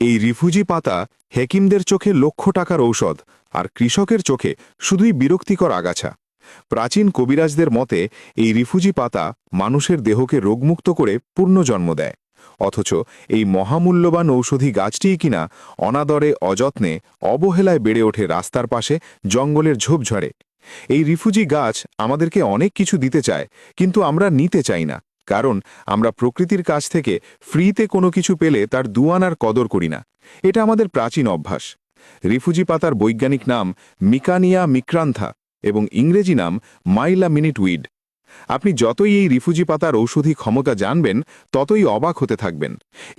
এই রিফুজি পাতা হেকিমদের চোখে লক্ষ টাকার ঔষধ, আর কৃষকের চোখে শুধুই বিরক্তিকর আগাছা। প্রাচীন কবিরাজদের মতে এই রিফুজি পাতা মানুষের দেহকে রোগমুক্ত করে পুনর্জন্ম দেয়। অথচ এই মহামূল্যবান ঔষধি গাছটিই কিনা অনাদরে, অযত্নে, অবহেলায় বেড়ে ওঠে রাস্তার পাশে, জঙ্গলের ঝোপঝাড়ে। এই রিফুজি গাছ আমাদেরকে অনেক কিছু দিতে চায়, কিন্তু আমরা নিতে চাই না, কারণ আমরা প্রকৃতির কাছ থেকে ফ্রিতে কোনো কিছু পেলে তার দুয়ানার কদর করি না। এটা আমাদের প্রাচীন অভ্যাস। রিফুজি পাতার বৈজ্ঞানিক নাম মিকানিয়া মিক্রান্থা এবং ইংরেজি নাম মাইলা মিনিটউইড। আপনি যতই এই রিফুজি পাতার ঔষধি ক্ষমতা জানবেন, ততই অবাক হতে থাকবেন।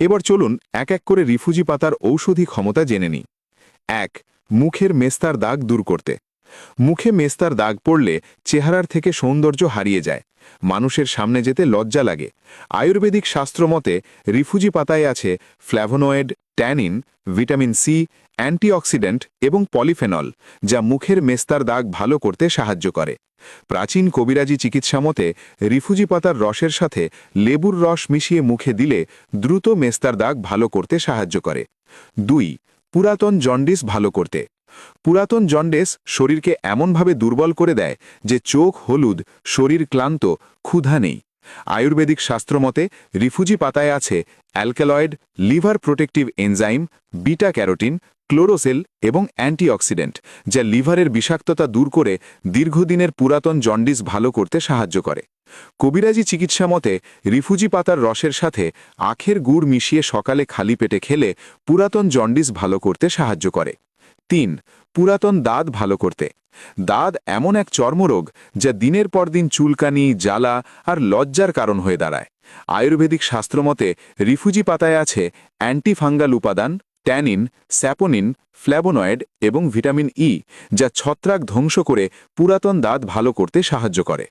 এবার চলুন এক এক করে রিফুজি পাতার ঔষধি ক্ষমতা জেনে নিই। ১. মুখের মেস্তার দাগ দূর করতে। মুখে মেস্তার দাগ পড়লে চেহারার থেকে সৌন্দর্য হারিয়ে যায়, মানুষের সামনে যেতে লজ্জা লাগে। আয়ুর্বেদিক শাস্ত্রমতে রিফুজি পাতায় আছে flavonoid, tannin, vitamin C, antioxidant এবং পলিফেনল, যা মুখের মেস্তার দাগ ভালো করতে সাহায্য করে। প্রাচীন কবিরাজি চিকিৎসা মতে রিফুজি পাতার রসের সাথে লেবুর রস মিশিয়ে মুখে দিলে দ্রুত মেস্তার দাগ ভালো করতে সাহায্য করে। ২. পুরাতন জন্ডিস ভালো করতে। পুরাতন জন্ডিস শরীরকে এমনভাবে দুর্বল করে দেয় যে চোখ হলুদ, শরীর ক্লান্ত, ক্ষুধা নেই। আয়ুর্বেদিক শাস্ত্রমতে রিফুজি পাতায় আছে alkaloid, liver protective enzyme, beta carotene, ক্লোরোসেল এবং অ্যান্টিঅক্সিডেন্ট, যা লিভারের বিষাক্ততা দূর করে দীর্ঘদিনের পুরাতন জন্ডিস ভালো করতে সাহায্য করে। কবিরাজি চিকিৎসা মতে রিফুজি পাতার রসের সাথে আখের গুড় মিশিয়ে সকালে খালি পেটে খেলে পুরাতন জন্ডিস ভালো করতে সাহায্য করে। ৩. পুরাতন দাঁত ভালো করতে। দাঁত এমন এক চর্মরোগ যা দিনের পর দিন চুলকানি, জ্বালা আর লজ্জার কারণ হয়ে দাঁড়ায়। আয়ুর্বেদিক শাস্ত্রমতে রিফুজি পাতায় আছে অ্যান্টিফাঙ্গাল উপাদান, ট্যানিন, স্যাপোনিন, ফ্ল্যাভোনয়েড এবং ভিটামিন ই, যা ছত্রাক ধ্বংস করে পুরাতন দাঁত ভালো করতে সাহায্য করে।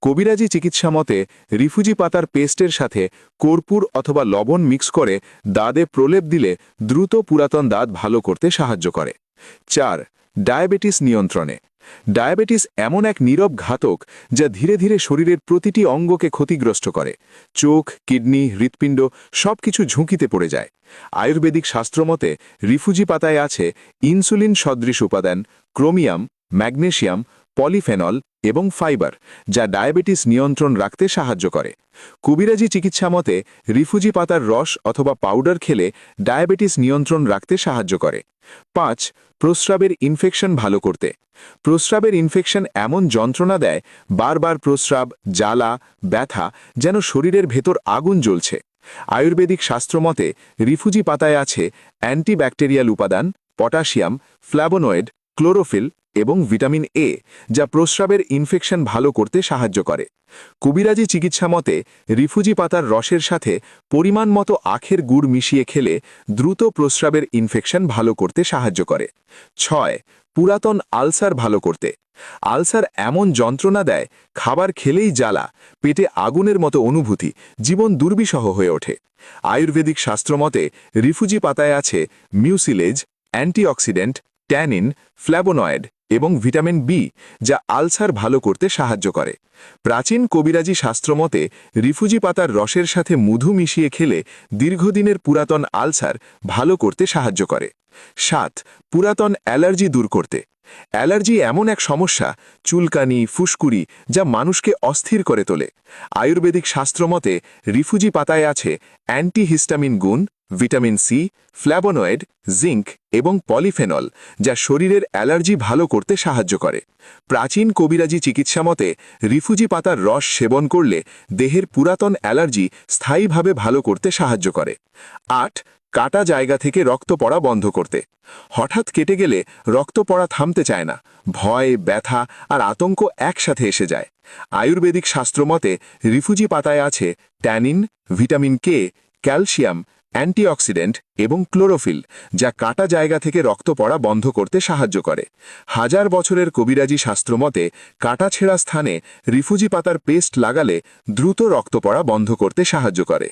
কবিরাজি চিকিৎসা মতে রিফুজি পাতার পেস্টের সাথে কর্পূর অথবা লবণ মিক্স করে দাঁতে প্রলেপ দিলে দ্রুত পুরাতন দাঁত ভালো করতে সাহায্য করে। ৪. ডায়াবেটিস নিয়ন্ত্রণে। ডায়াবেটিস এমন এক নীরব ঘাতক যা ধীরে ধীরে শরীরের প্রতিটি অঙ্গকে ক্ষতিগ্রস্ত করে। চোখ, কিডনি, হৃৎপিণ্ড সবকিছু ঝুঁকিতে পড়ে যায়। আয়ুর্বেদিক শাস্ত্রমতে রিফুজি পাতায় আছে ইনসুলিন সদৃশ উপাদান, ক্রোমিয়াম, ম্যাগনেসিয়াম, পলিফেনল এবং ফাইবার, যা ডায়াবেটিস নিয়ন্ত্রণ রাখতে সাহায্য করে। কবিরাজি চিকিৎসা মতে রিফুজি পাতার রস অথবা পাউডার খেলে ডায়াবেটিস নিয়ন্ত্রণ রাখতে সাহায্য করে। ৫. প্রস্রাবের ইনফেকশন ভালো করতে। প্রস্রাবের ইনফেকশন এমন যন্ত্রণা দেয়, বারবার প্রস্রাব, জ্বালা, ব্যথা, যেন শরীরের ভেতর আগুন জ্বলছে। আয়ুর্বেদিক শাস্ত্রমতে রিফুজি পাতায় আছে অ্যান্টিব্যাকটেরিয়াল উপাদান, পটাশিয়াম, ফ্ল্যাভোনয়েড, ক্লোরোফিল এবং ভিটামিন এ, যা প্রস্রাবের ইনফেকশন ভালো করতে সাহায্য করে। কবিরাজি চিকিৎসা মতে রিফুজি পাতার রসের সাথে পরিমাণ মতো আখের গুড় মিশিয়ে খেলে দ্রুত প্রস্রাবের ইনফেকশন ভালো করতে সাহায্য করে। ৬. পুরাতন আলসার ভালো করতে। আলসার এমন যন্ত্রণা দেয়, খাবার খেলেই জ্বালা, পেটে আগুনের মতো অনুভূতি, জীবন দুর্বিষহ হয়ে ওঠে। আয়ুর্বেদিক শাস্ত্রমতে রিফুজি পাতায় আছে মিউসিলেজ, অ্যান্টিঅক্সিডেন্ট, ট্যানিন, ফ্ল্যাভোনয়েড এবং ভিটামিন বি, যা আলসার ভালো করতে সাহায্য করে। প্রাচীন কবিরাজি শাস্ত্রমতে রিফুজি পাতার রসের সাথে মধু মিশিয়ে খেলে দীর্ঘদিনের পুরাতন আলসার ভালো করতে সাহায্য করে। ৭. পুরাতন অ্যালার্জি দূর করতে। অ্যালার্জি এমন এক সমস্যা, চুলকানি, ফুসকুড়ি, যা মানুষকে অস্থির করে তোলে। আয়ুর্বেদিক শাস্ত্রমতে রিফুজি পাতায় আছে অ্যান্টিহিস্টামিন গুণ, ভিটামিন সি, ফ্ল্যাভোনয়েড, জিঙ্ক এবং পলিফেনল, যা শরীরের অ্যালার্জি ভালো করতে সাহায্য করে। প্রাচীন কবিরাজি চিকিৎসা মতে রিফুজি পাতার রস সেবন করলে দেহের পুরাতন অ্যালার্জি স্থায়ীভাবে ভালো করতে সাহায্য করে। ৮. কাটা জায়গা থেকে রক্ত পড়া বন্ধ করতে। হঠাৎ কেটে গেলে রক্ত পড়া থামতে চায় না, ভয়, ব্যথা আর আতঙ্ক একসাথে এসে যায়। আয়ুর্বেদিক শাস্ত্রমতে রিফুজি পাতায় আছে tannin, vitamin K, calcium, antioxidant এবং ক্লোরোফিল, যা কাটা জায়গা থেকে রক্ত পড়া বন্ধ করতে সাহায্য করে। হাজার বছরের কবিরাজি শাস্ত্রমতে কাটা ছেঁড়া স্থানে রিফুজি পাতার পেস্ট লাগালে দ্রুত রক্ত পড়া বন্ধ করতে সাহায্য করে।